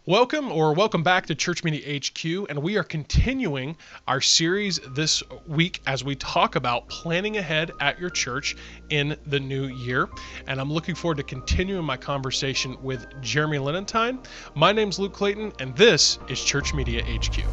Welcome back to Church Media HQ, and we are continuing our series this week as we talk about planning ahead at your church in the new year. And I'm looking forward to continuing my conversation with Jeremy Lenentine. My name's Luke Clayton, and this is Church Media HQ.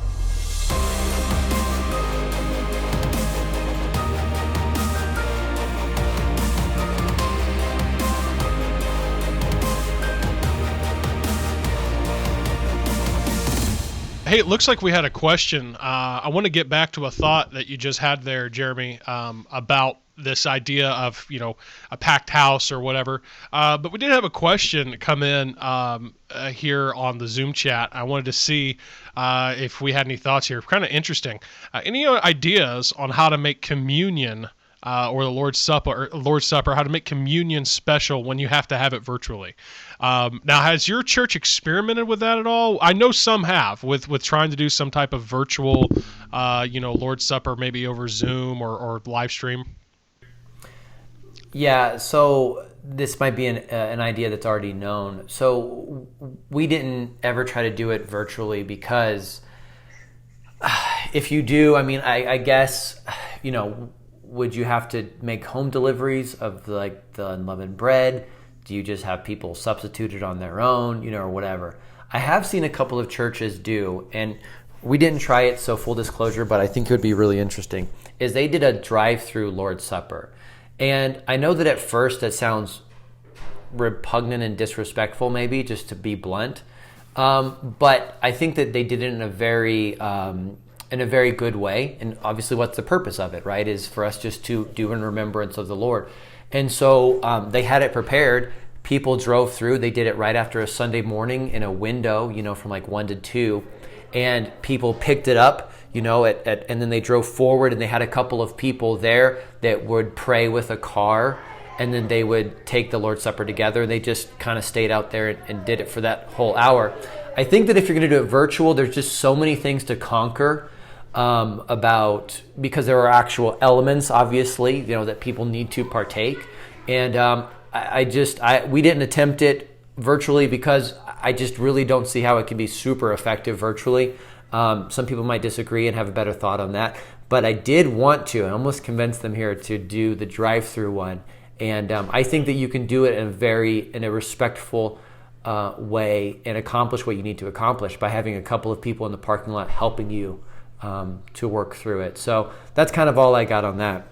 Hey, it looks like we had a question. I want to get back to a thought that you just had there, Jeremy, about this idea of, a packed house or whatever. But we did have a question come in here on the Zoom chat. I wanted to see if we had any thoughts here. Kind of interesting. Any ideas on how to make communion or the Lord's Supper, how to make communion special when you have to have it virtually? Now, has your church experimented with that at all? I know some have with trying to do some type of virtual, Lord's Supper, maybe over Zoom or live stream. Yeah, so this might be an idea that's already known. So we didn't ever try to do it virtually because if you do, I guess, would you have to make home deliveries of the unleavened bread? Do you just have people substituted on their own, or whatever? I have seen a couple of churches do, and we didn't try it, so full disclosure, but I think it would be really interesting, is they did a drive-through Lord's Supper. And I know that at first that sounds repugnant and disrespectful, maybe, just to be blunt. But I think that they did it in a very good way. And obviously what's the purpose of it, right, is for us just to do in remembrance of the Lord. And so they had it prepared. People drove through. They did it right after a Sunday morning in a window, from like 1 to 2. And people picked it up, and then they drove forward, and they had a couple of people there that would pray with a car, and then they would take the Lord's Supper together. They just kind of stayed out there and did it for that whole hour. I think that if you're going to do it virtual, there's just so many things to conquer because there are actual elements, obviously, that people need to partake. And we didn't attempt it virtually because I just really don't see how it can be super effective virtually. Some people might disagree and have a better thought on that. But I did want to, and almost convince them here to do the drive-through one. And I think that you can do it in a respectful way and accomplish what you need to accomplish by having a couple of people in the parking lot helping you to work through it. So that's kind of all I got on that.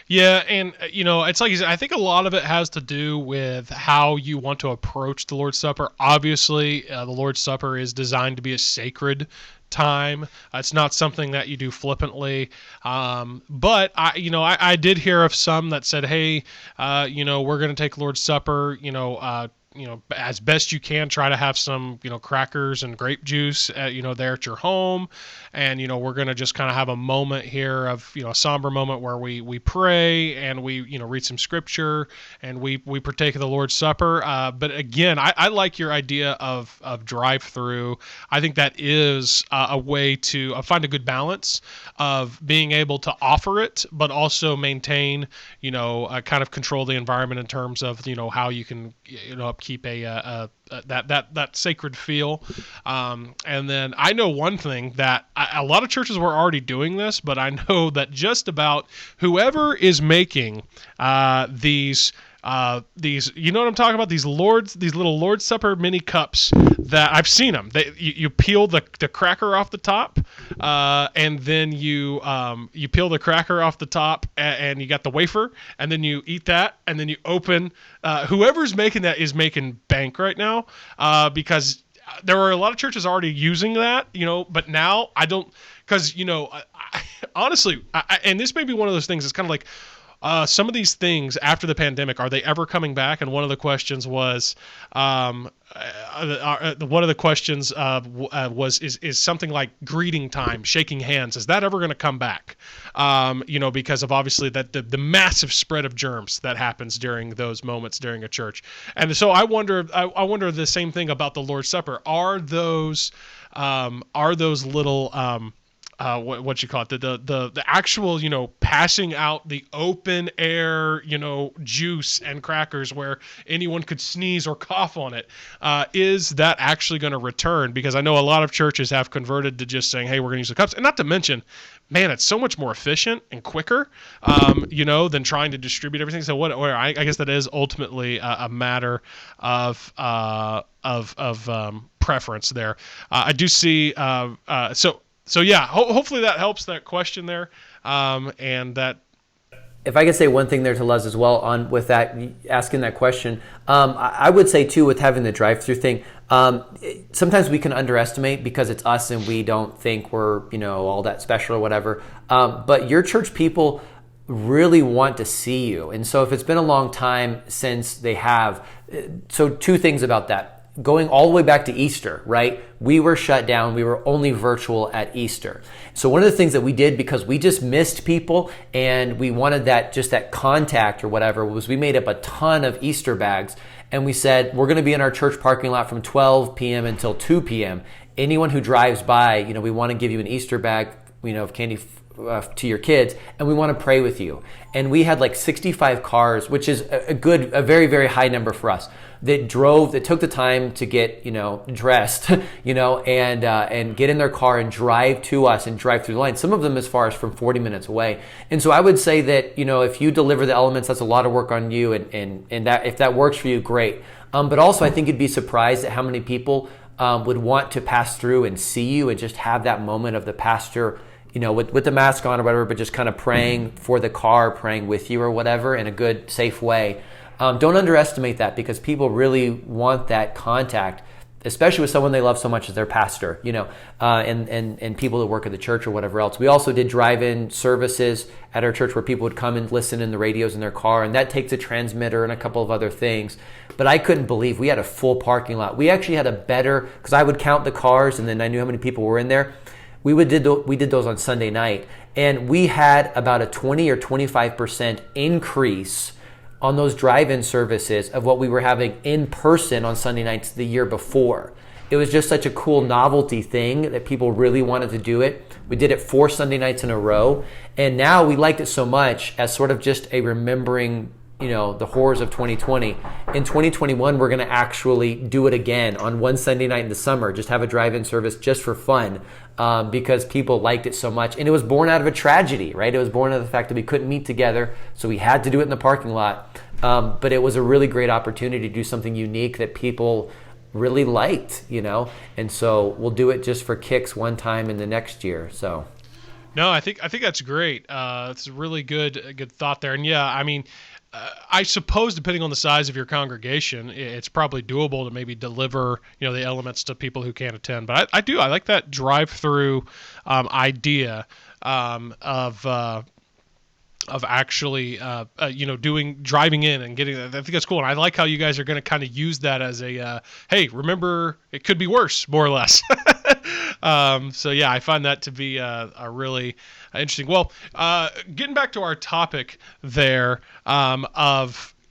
Yeah, and it's like you said, I think a lot of it has to do with how you want to approach the Lord's Supper. Obviously, the Lord's Supper is designed to be a sacred time. It's not something that you do flippantly. But I did hear of some that said, hey, we're going to take Lord's Supper, as best you can, try to have some, crackers and grape juice, there at your home. And, we're going to just kind of have a moment here of, a somber moment where we pray and we, read some scripture and we partake of the Lord's Supper. But again, I like your idea of drive-through. I think that is a way to find a good balance of being able to offer it, but also maintain, kind of control the environment in terms of, how you can, keep that sacred feel. And then I know one thing that a lot of churches were already doing this, but I know that just about whoever is making these, you know what I'm talking about? These little Lord's Supper mini cups that I've seen them. You peel the cracker off the top, and then you peel the cracker off the top, and you got the wafer, and then you eat that, and then you open. Whoever's making that is making bank right now, because there were a lot of churches already using that, but now I don't, because honestly, and this may be one of those things. It's kind of like. Some of these things after the pandemic, are they ever coming back? And one of the questions was, is something like greeting time, shaking hands. Is that ever going to come back? Because of obviously that the massive spread of germs that happens during those moments during a church. And so I wonder the same thing about the Lord's Supper. Are those little what you call it, the actual, passing out the open air, juice and crackers where anyone could sneeze or cough on it. Is that actually going to return? Because I know a lot of churches have converted to just saying, hey, we're going to use the cups. And not to mention, man, it's so much more efficient and quicker, than trying to distribute everything. So I guess that is ultimately a matter of preference there. I do see. So yeah, hopefully that helps that question there, and that. If I could say one thing there to Luz as well on with that asking that question, I would say too with having the drive-through thing. Sometimes we can underestimate because it's us and we don't think we're all that special or whatever. But your church people really want to see you, and so if it's been a long time since they have, so two things about that. Going all the way back to Easter, right? We were shut down. We were only virtual at Easter. So one of the things that we did because we just missed people and we wanted that contact or whatever was we made up a ton of Easter bags and we said, we're going to be in our church parking lot from 12 p.m. until 2 p.m. Anyone who drives by, we want to give you an Easter bag, of candy to your kids, and we want to pray with you. And we had like 65 cars, which is a very, very high number for us, that took the time to get, dressed, and get in their car and drive to us and drive through the line. Some of them as far as from 40 minutes away. And so I would say that, if you deliver the elements, that's a lot of work on you, and that if that works for you, great. But also I think you'd be surprised at how many people would want to pass through and see you and just have that moment of the pastor, with the mask on or whatever, but just kind of praying for the car, praying with you or whatever in a good, safe way. Don't underestimate that because people really want that contact, especially with someone they love so much as their pastor, and people that work at the church or whatever else. We also did drive-in services at our church where people would come and listen in the radios in their car, and that takes a transmitter and a couple of other things. But I couldn't believe we had a full parking lot. We actually had because I would count the cars and then I knew how many people were in there. We did those on Sunday night, and we had about a 20 or 25% increase on those drive-in services of what we were having in person on Sunday nights the year before. It was just such a cool novelty thing that people really wanted to do it. We did it 4 Sunday nights in a row, and now we liked it so much as sort of just a remembering the horrors of 2020. In 2021, we're going to actually do it again on one Sunday night in the summer, just have a drive-in service just for fun, because people liked it so much. And it was born out of a tragedy, right? It was born out of the fact that we couldn't meet together, so we had to do it in the parking lot. But it was a really great opportunity to do something unique that people really liked, and so we'll do it just for kicks one time in the next year. So. No, I think that's great. It's a really good thought there. And yeah, I mean, I suppose depending on the size of your congregation, it's probably doable to maybe deliver, the elements to people who can't attend. But I like that drive-through idea of actually, driving in and getting that. I think that's cool. And I like how you guys are going to kind of use that as a, hey, remember, it could be worse, more or less. So yeah, I find that to be a really interesting. Well, getting back to our topic there,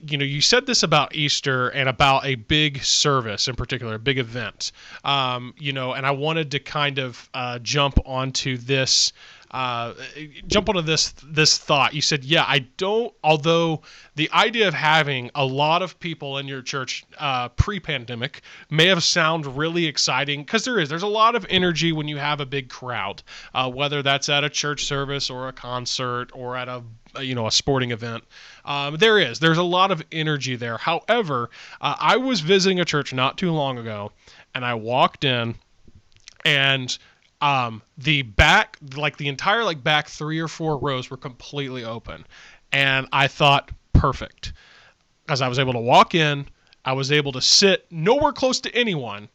you said this about Easter and about a big service in particular, a big event, and I wanted to kind of jump onto this thought. You said, although the idea of having a lot of people in your church pre-pandemic may have sounded really exciting, because there's a lot of energy when you have a big crowd, whether that's at a church service or a concert or at a sporting event. There's a lot of energy there. However, I was visiting a church not too long ago, and I walked in, and the back, the entire back 3 or 4 rows were completely open. And I thought, perfect. Because I was able to walk in, I was able to sit nowhere close to anyone.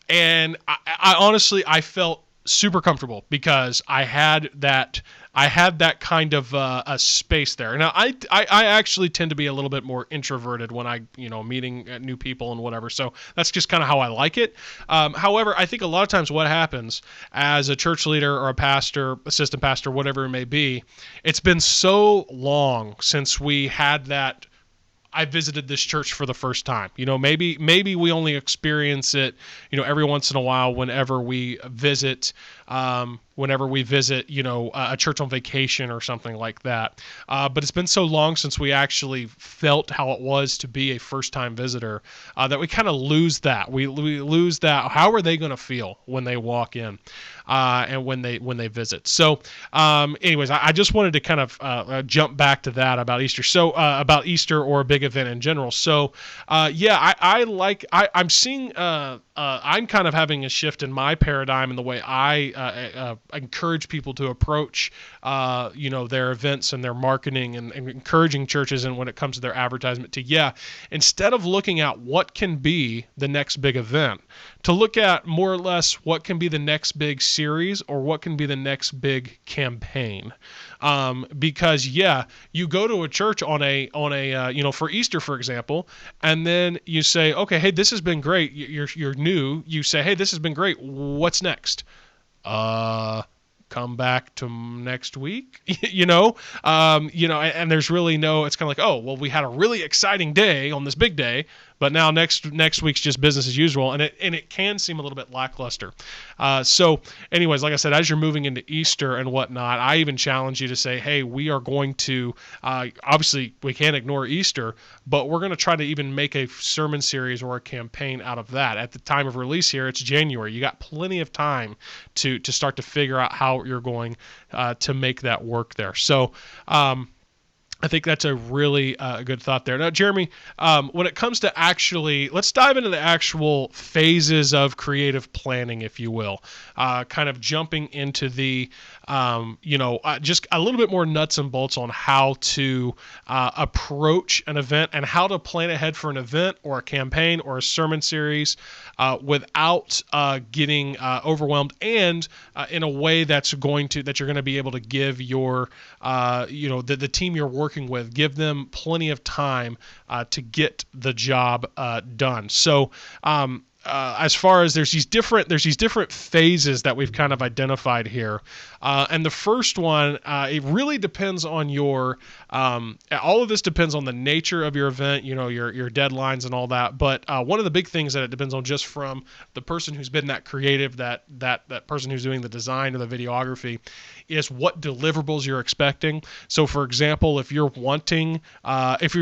And I honestly, I felt super comfortable because I had that kind of a space there. Now, I actually tend to be a little bit more introverted when I, meeting new people and whatever. So that's just kind of how I like it. However, I think a lot of times what happens as a church leader or a pastor, assistant pastor, whatever it may be, it's been so long since we had that. I visited this church for the first time. Maybe we only experience it, every once in a while whenever we visit, whenever we visit, a church on vacation or something like that. But it's been so long since we actually felt how it was to be a first-time visitor that we kind of lose that. We lose that. How are they going to feel when they walk in and when they visit? So, anyways, I just wanted to kind of jump back to that about Easter. So, about Easter or a big event in general. So, I'm seeing. I'm kind of having a shift in my paradigm in the way I encourage people to approach, their events and their marketing and encouraging churches, and when it comes to their advertisement, to instead of looking at what can be the next big event, to look at more or less what can be the next big series or what can be the next big campaign. Because you go to a church on a for Easter, for example, and then you say, okay, hey, this has been great. You're new. You say, hey, this has been great. What's next? Come back to next week, and there's really no, it's kind of like, oh, well, we had a really exciting day on this big day, but now next week's just business as usual, and it can seem a little bit lackluster. So anyways, like I said, as you're moving into Easter and whatnot, I even challenge you to say, hey, we are going to, obviously we can't ignore Easter, but we're going to try to even make a sermon series or a campaign out of that. At the time of release here, it's January. You got plenty of time to start to figure out how you're going to make that work there. So, I think that's a really good thought there. Now, Jeremy, when it comes to let's dive into the actual phases of creative planning, if you will, kind of jumping into the, just a little bit more nuts and bolts on how to approach an event and how to plan ahead for an event or a campaign or a sermon series without getting overwhelmed, and in a way that you're going to be able to give your, the team you're working with, give them plenty of time to get the job done. So, as far as there's these different phases that we've kind of identified here, and the first one, it really depends on your. All of this depends on the nature of your event, your deadlines and all that. But one of the big things that it depends on, just from the person who's been that creative, that person who's doing the design or the videography, is what deliverables you're expecting. So, for example, if you're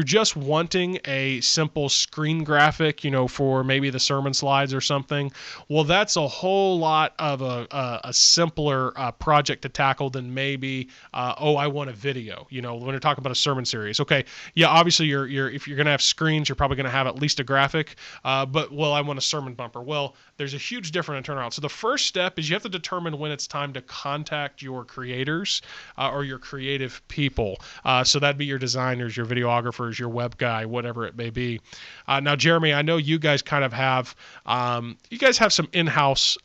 just wanting a simple screen graphic, for maybe the sermon slides or something, well, that's a whole lot of a simpler project to tackle than maybe, I want a video. When you're talking about a sermon series, okay, obviously if you're going to have screens, you're probably going to have at least a graphic. But I want a sermon bumper. Well, there's a huge difference in turnaround. So the first step is you have to determine when it's time to contact your creators or your creative people. So that'd be your designers, your videographers, your web guy, whatever it may be. Now, Jeremy, I know you guys kind of have some in-house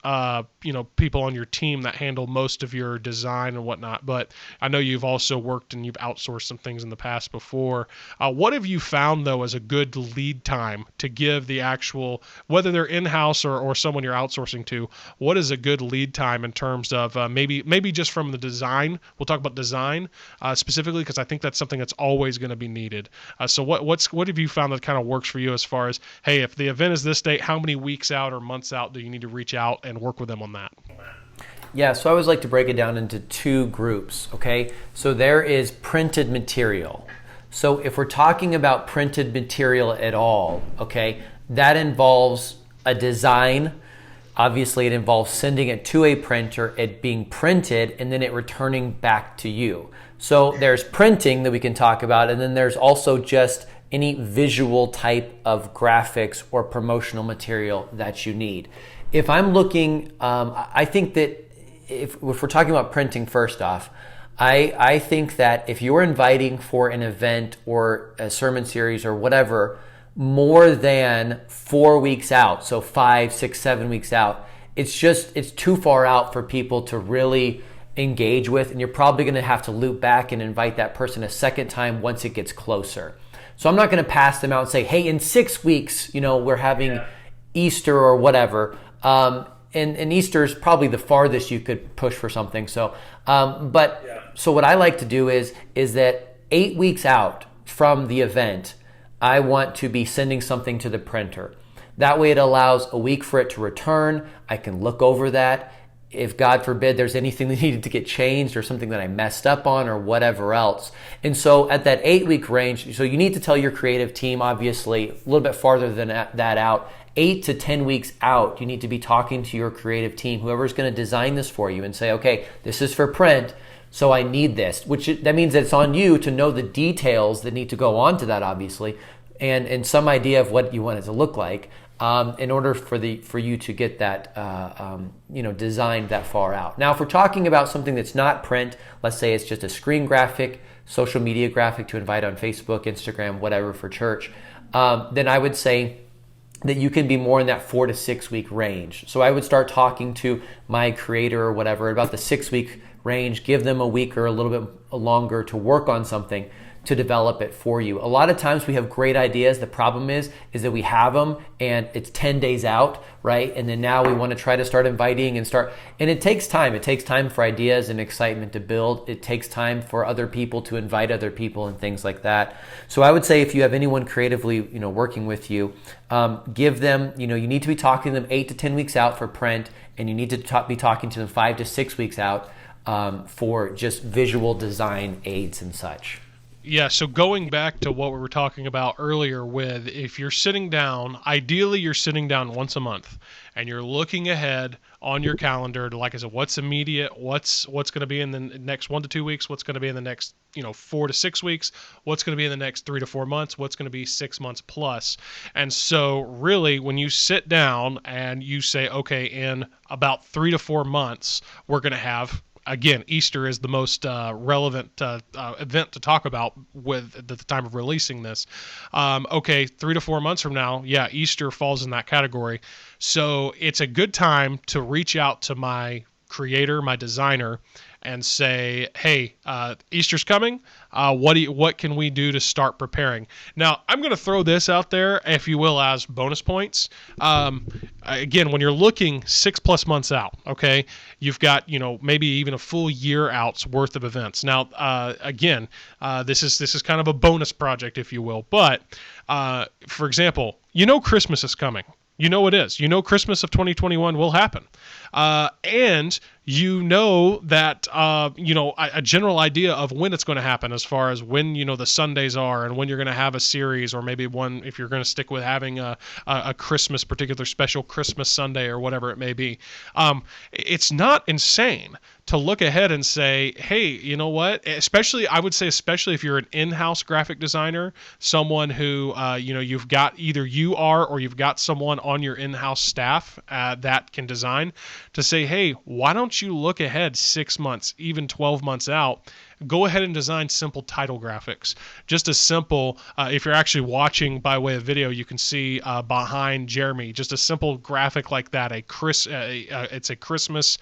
people on your team that handle most of your design and whatnot, but I know you've also worked and you've outsourced some things in the past before. What have you found, though, as a good lead time to give the actual, whether they're in-house or someone you're outsourcing to, what is a good lead time in terms of maybe just from the design? We'll talk about design specifically, because I think that's something that's always going to be needed. So what have you found that kind of works for you, as far as, hey, if the event is this date, how many weeks out or months out do you need to reach out and work with them on that? Yeah, so I always like to break it down into two groups, okay? So there is printed material. So if we're talking about printed material at all, okay, that involves a design. Obviously, it involves sending it to a printer, it being printed, and then it returning back to you. So there's printing that we can talk about, and then there's also just any visual type of graphics or promotional material that you need. If I'm looking, I think that if we're talking about printing first off, I think that if you're inviting for an event or a sermon series or whatever, more than 4 weeks out, so 5, 6, 7 weeks out, it's too far out for people to really engage with, and you're probably going to have to loop back and invite that person a second time once it gets closer. So I'm not going to pass them out and say, hey, in 6 weeks, we're having Easter or whatever. And Easter is probably the farthest you could push for something. So, so what I like to do is that 8 weeks out from the event, I want to be sending something to the printer. That way it allows a week for it to return. I can look over that. if God forbid there's anything that needed to get changed or something that I messed up on or whatever else. And so at that 8-week range, so you need to tell your creative team, obviously, a little bit farther than that out, 8 to 10 weeks out, you need to be talking to your creative team, whoever's going to design this for you, and say, okay, this is for print, so I need this, that means that it's on you to know the details that need to go on to that, obviously, and some idea of what you want it to look like. In order for you to get that designed that far out. Now, if we're talking about something that's not print, let's say it's just a screen graphic, social media graphic to invite on Facebook, Instagram, whatever for church, then I would say that you can be more in that 4 to 6 week range. So I would start talking to my creator or whatever about the 6 week range, give them a week or a little bit longer to work on something to develop it for you. A lot of times we have great ideas. The problem is that we have them and it's 10 days out, right? And then now we want to try to start inviting and it takes time. It takes time for ideas and excitement to build. It takes time for other people to invite other people and things like that. So I would say if you have anyone creatively, working with you, give them, you need to be talking to them 8 to 10 weeks out for print, and you need to be talking to them 5 to 6 weeks out for just visual design aids and such. Yeah, so going back to what we were talking about earlier with if you're sitting down, ideally you're sitting down once a month and you're looking ahead on your calendar to, like I said, what's immediate, what's going to be in the next 1 to 2 weeks, what's going to be in the next 4 to 6 weeks, what's going to be in the next 3 to 4 months, what's going to be 6 months plus. And so really when you sit down and you say, okay, in about 3 to 4 months, we're going to have, again, Easter is the most relevant event to talk about at the time of releasing this. Okay, 3 to 4 months from now, yeah, Easter falls in that category. So it's a good time to reach out to my creator, my designer, and say, hey, Easter's coming. What can we do to start preparing? Now, I'm going to throw this out there, if you will, as bonus points. Again, when you're looking 6+ months out, okay, you've got, maybe even a full year out's worth of events. Now, again, this is kind of a bonus project, if you will. But, for example, Christmas is coming. It is. Christmas of 2021 will happen. And that, a general idea of when it's going to happen as far as when, the Sundays are and when you're going to have a series, or maybe one, if you're going to stick with having a particular special Christmas Sunday or whatever it may be. It's not insane to look ahead and say, hey, you know what? Especially if you're an in-house graphic designer, someone who, you've got either you are or you've got someone on your in-house staff that can design, to say, hey, why don't you look ahead 6 months, even 12 months out? Go ahead and design simple title graphics. Just as simple, if you're actually watching by way of video, you can see behind Jeremy, just a simple graphic like that, it's a Christmas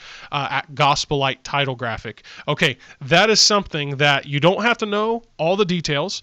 gospel-like title graphic. Okay, that is something that you don't have to know all the details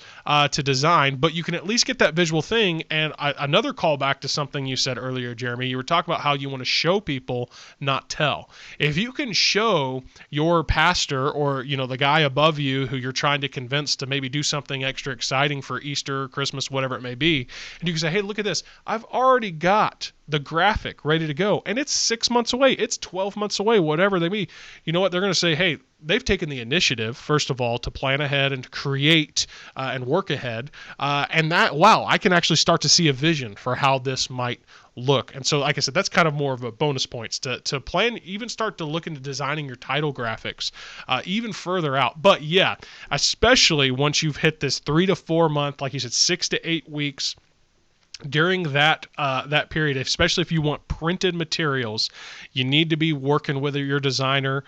to design, but you can at least get that visual thing. And another callback to something you said earlier, Jeremy, you were talking about how you want to show people, not tell. If you can show your pastor or, the guy above you who you're trying to convince to maybe do something extra exciting for Easter, Christmas, whatever it may be, and you can say, hey, look at this. I've already got the graphic ready to go, and it's 6 months away. It's 12 months away, whatever they be. You know what? They're going to say, hey, they've taken the initiative, first of all, to plan ahead and to create and work ahead. And that, wow, I can actually start to see a vision for how this might look. And so, like I said, that's kind of more of a bonus points to plan, even start to look into designing your title graphics even further out. But yeah, especially once you've hit this 3 to 4 month, like you said, 6 to 8 weeks, during that period, especially if you want printed materials, you need to be working with your designer,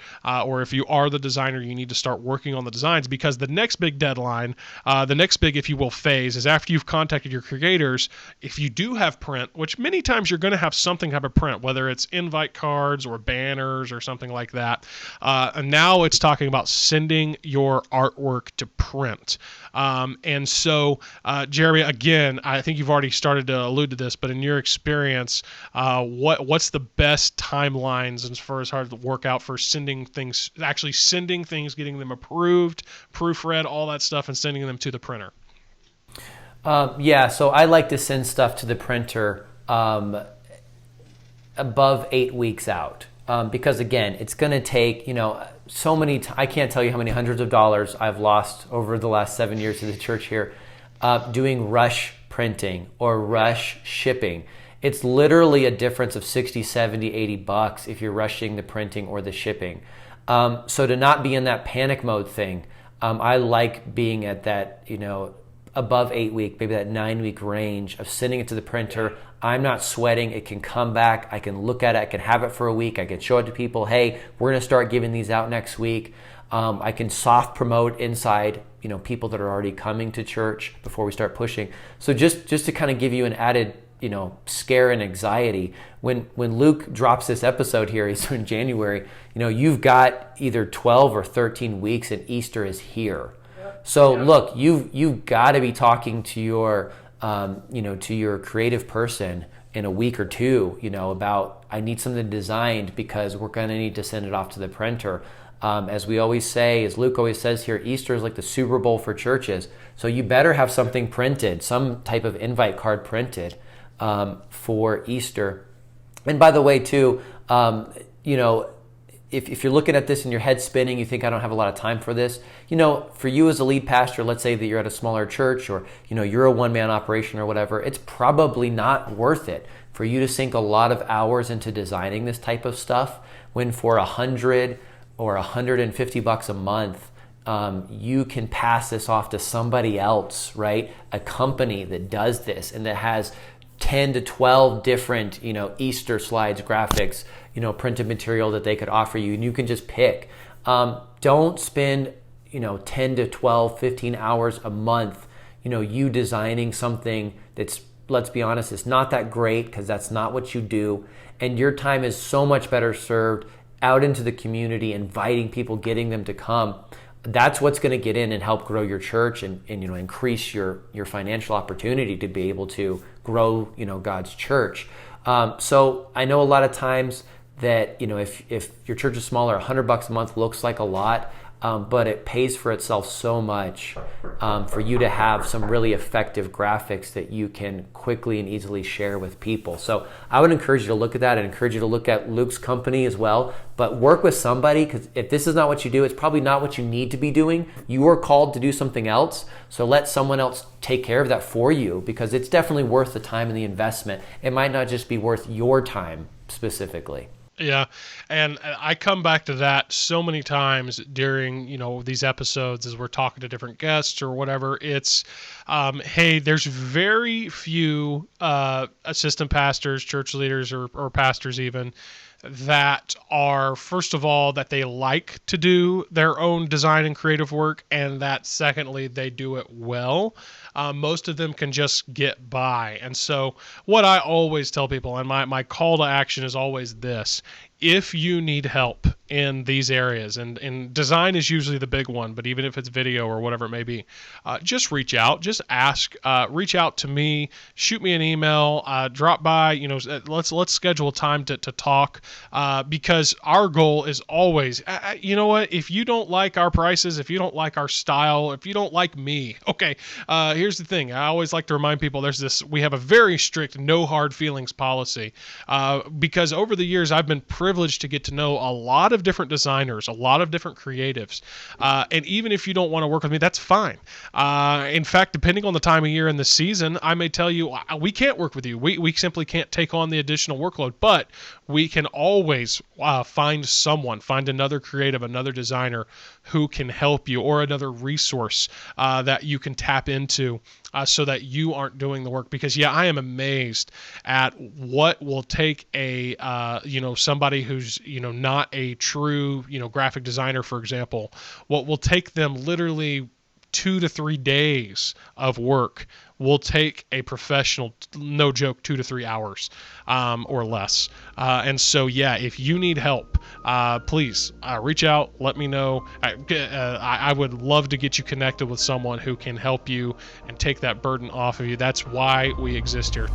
or if you are the designer, you need to start working on the designs, because the next big deadline, the next big, if you will, phase is after you've contacted your creators. If you do have print, which many times you're going to have something type of print, whether it's invite cards or banners or something like that, and now it's talking about sending your artwork to print. And so, Jeremy, again, I think you've already started to allude to this, but in your experience, what's the best timelines as far as how to work out for sending things, getting them approved, proofread, all that stuff, and sending them to the printer? So I like to send stuff to the printer above 8 weeks out. because again, it's going to take, so many, I can't tell you how many hundreds of dollars I've lost over the last 7 years of the church here, doing rush printing or rush shipping. It's literally a difference of 60, 70, 80 bucks if you're rushing the printing or the shipping. So to not be in that panic mode thing, I like being at that, above 8 week, maybe that 9 week range of sending it to the printer. I'm not sweating. It can come back. I can look at it. I can have it for a week. I can show it to people. Hey, we're going to start giving these out next week. I can soft promote inside, people that are already coming to church before we start pushing. So just to kind of give you an added, scare and anxiety, when Luke drops this episode here, he's in January, you've got either 12 or 13 weeks and Easter is here. So look, you've got to be talking to your, to your creative person in a week or two, about, I need something designed because we're going to need to send it off to the printer. As we always say, as Luke always says here, Easter is like the Super Bowl for churches. So you better have something printed, some type of invite card printed for Easter. And by the way, too, if you're looking at this and your head's spinning, you think I don't have a lot of time for this, for you as a lead pastor, let's say that you're at a smaller church or, you're a one-man operation or whatever, it's probably not worth it for you to sink a lot of hours into designing this type of stuff when for $100 or $150 a month, you can pass this off to somebody else, right? A company that does this and that has 10 to 12 different, Easter slides, graphics, printed material that they could offer you, and you can just pick. Don't spend, 10 to 12, 15 hours a month, you designing something that's, let's be honest, it's not that great because that's not what you do. And your time is so much better served out into the community, inviting people, getting them to come. That's what's going to get in and help grow your church and increase your financial opportunity to be able to grow, God's church. So I know a lot of times that, if your church is smaller, $100 a month looks like a lot, but it pays for itself so much for you to have some really effective graphics that you can quickly and easily share with people. So I would encourage you to look at that and encourage you to look at Luke's company as well. But work with somebody, because if this is not what you do, it's probably not what you need to be doing. You are called to do something else. So let someone else take care of that for you, because it's definitely worth the time and the investment. It might not just be worth your time specifically. Yeah, and I come back to that so many times during, these episodes as we're talking to different guests or whatever. It's, hey, there's very few assistant pastors, church leaders, or pastors even, that are, first of all, that they like to do their own design and creative work, and that secondly, they do it well. Most of them can just get by. And so what I always tell people, and my call to action is always this: if you need help in these areas, and design is usually the big one, but even if it's video or whatever it may be, just reach out, just ask, reach out to me, shoot me an email, drop by, let's schedule a time to talk, because our goal is always, you know what, if you don't like our prices, if you don't like our style, if you don't like me, okay, here's the thing. I always like to remind people we have a very strict no hard feelings policy, because over the years I've been privileged to get to know a lot of different designers, a lot of different creatives. And even if you don't want to work with me, that's fine. In fact, depending on the time of year and the season, I may tell you, we can't work with you. We simply can't take on the additional workload, but we can always find another creative, another designer who can help you, or another resource that you can tap into, so that you aren't doing the work. Because I am amazed at what will take a somebody who's not a true graphic designer, for example, what will take them literally 2 to 3 days of work will take a professional, no joke, 2 to 3 hours or less. And so, if you need help, please reach out, let me know. I would love to get you connected with someone who can help you and take that burden off of you. That's why we exist here.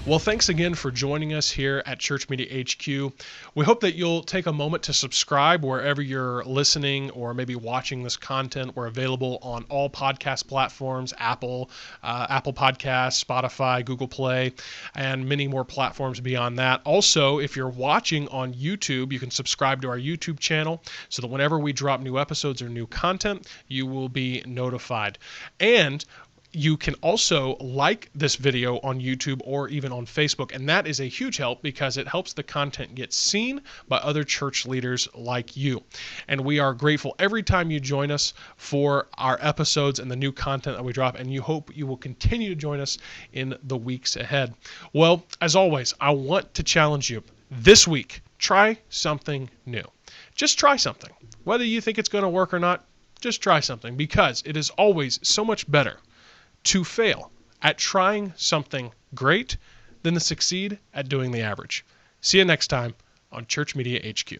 Well, thanks again for joining us here at Church Media HQ. We hope that you'll take a moment to subscribe wherever you're listening or maybe watching this content. We're available on all podcast platforms, Apple Podcasts, Spotify, Google Play, and many more platforms beyond that. Also, if you're watching on YouTube, you can subscribe to our YouTube channel so that whenever we drop new episodes or new content, you will be notified. And you can also like this video on YouTube or even on Facebook, and that is a huge help because it helps the content get seen by other church leaders like you. And we are grateful every time you join us for our episodes and the new content that we drop, and you hope you will continue to join us in the weeks ahead. Well, as always, I want to challenge you this week. Try something new. Just try something. Whether you think it's going to work or not, just try something, because it is always so much better to fail at trying something great than to succeed at doing the average. See you next time on Church Media HQ.